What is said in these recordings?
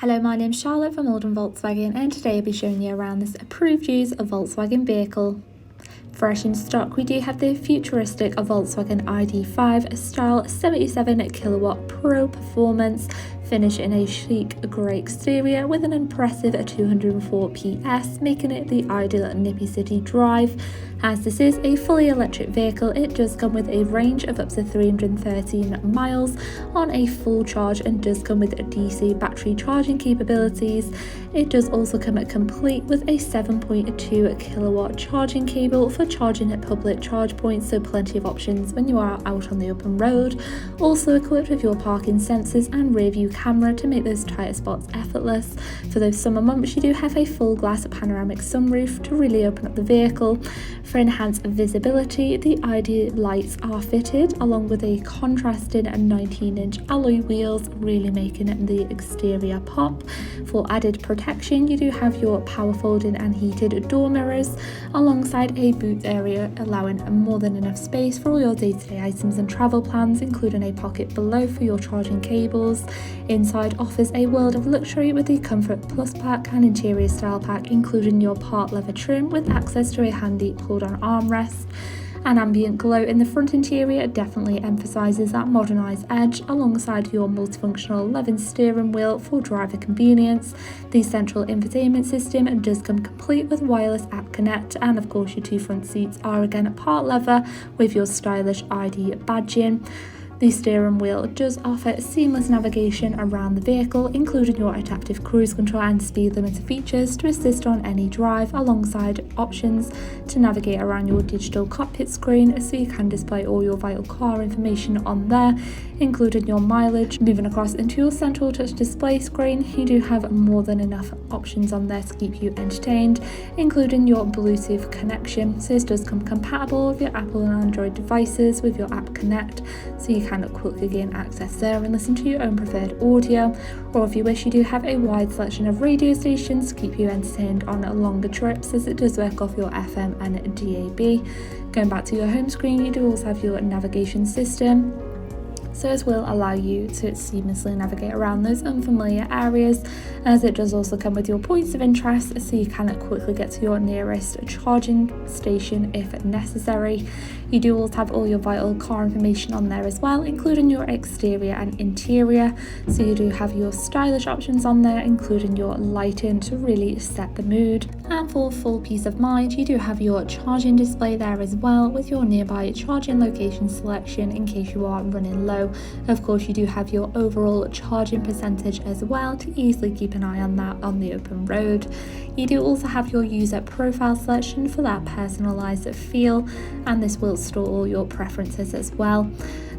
Hello, my name's Charlotte from Oldham Volkswagen, and today I'll be showing you around this approved use of Volkswagen vehicle. Fresh in stock, we do have the futuristic Volkswagen ID.5 style 77 kilowatt pro performance, finish in a chic grey exterior with an impressive 204 PS, making it the ideal nippy city drive. As this is a fully electric vehicle, it does come with a range of up to 313 miles on a full charge and does come with DC battery charging capabilities. It does also come complete with a 7.2 kilowatt charging cable for charging at public charge points, so plenty of options when you are out on the open road. Also equipped with your parking sensors and rear view camera to make those tighter spots effortless. For those summer months, you do have a full glass panoramic sunroof to really open up the vehicle. For enhanced visibility, the ID lights are fitted along with a contrasting 19-inch alloy wheels, really making the exterior pop. For added protection, you do have your power folding and heated door mirrors alongside a boot area, allowing more than enough space for all your day-to-day items and travel plans, including a pocket below for your charging cables. Inside offers a world of luxury with the Comfort Plus pack and interior style pack, including your part leather trim with access to a handy pulled-on armrest. An ambient glow in the front interior definitely emphasises that modernised edge, alongside your multifunctional leather steering wheel for driver convenience. The central infotainment system does come complete with wireless app connect, and of course your two front seats are again part leather with your stylish ID badging. The steering wheel does offer seamless navigation around the vehicle, including your adaptive cruise control and speed limiter features to assist on any drive, alongside options to navigate around your digital cockpit screen so you can display all your vital car information on there, including your mileage. Moving across into your central touch display screen, you do have more than enough options on there to keep you entertained, including your Bluetooth connection. So this does come compatible with your Apple and Android devices with your app connect, so you can quickly gain access there and listen to your own preferred audio. Or if you wish, you do have a wide selection of radio stations to keep you entertained on longer trips, as it does work off your FM and DAB. Going back to your home screen, you do also have your navigation system, so this will allow you to seamlessly navigate around those unfamiliar areas, as it does also come with your points of interest, so you can quickly get to your nearest charging station if necessary. You do also have all your vital car information on there as well, including your exterior and interior, so you do have your stylish options on there, including your lighting to really set the mood. And for full peace of mind, you do have your charging display there as well, with your nearby charging location selection in case you are running low. Of course, you do have your overall charging percentage as well to easily keep an eye on that on the open road. You do also have your user profile selection for that personalised feel, and this will store all your preferences as well.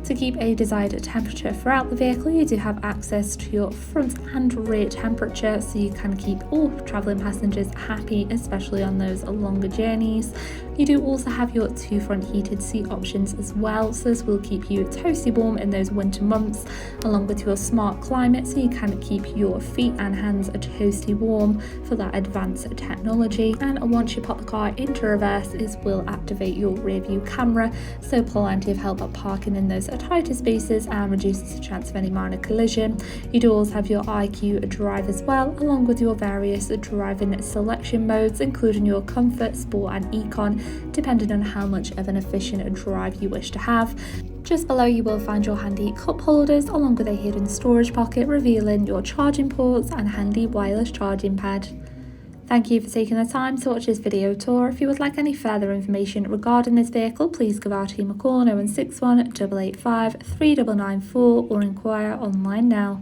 To keep a desired temperature throughout the vehicle, you do have access to your front and rear temperature, so you can keep all travelling passengers happy, especially on those longer journeys. You do also have your two front heated seat options as well, so this will keep you toasty warm in those winter months, along with your smart climate, so you can keep your feet and hands toasty warm for that advanced technology. And once you pop the car into reverse, it will activate your rear view camera, so plenty of help at parking in those tighter spaces and reduces the chance of any minor collision. You do also have your IQ drive as well, along with your various driving selection modes, including your comfort, sport and econ, depending on how much of an efficient drive you wish to have. Just below you will find your handy cup holders, along with a hidden storage pocket revealing your charging ports and handy wireless charging pad. Thank you for taking the time to watch this video tour. If you would like any further information regarding this vehicle, please give our team a call on 0161 885 3994 or inquire online now.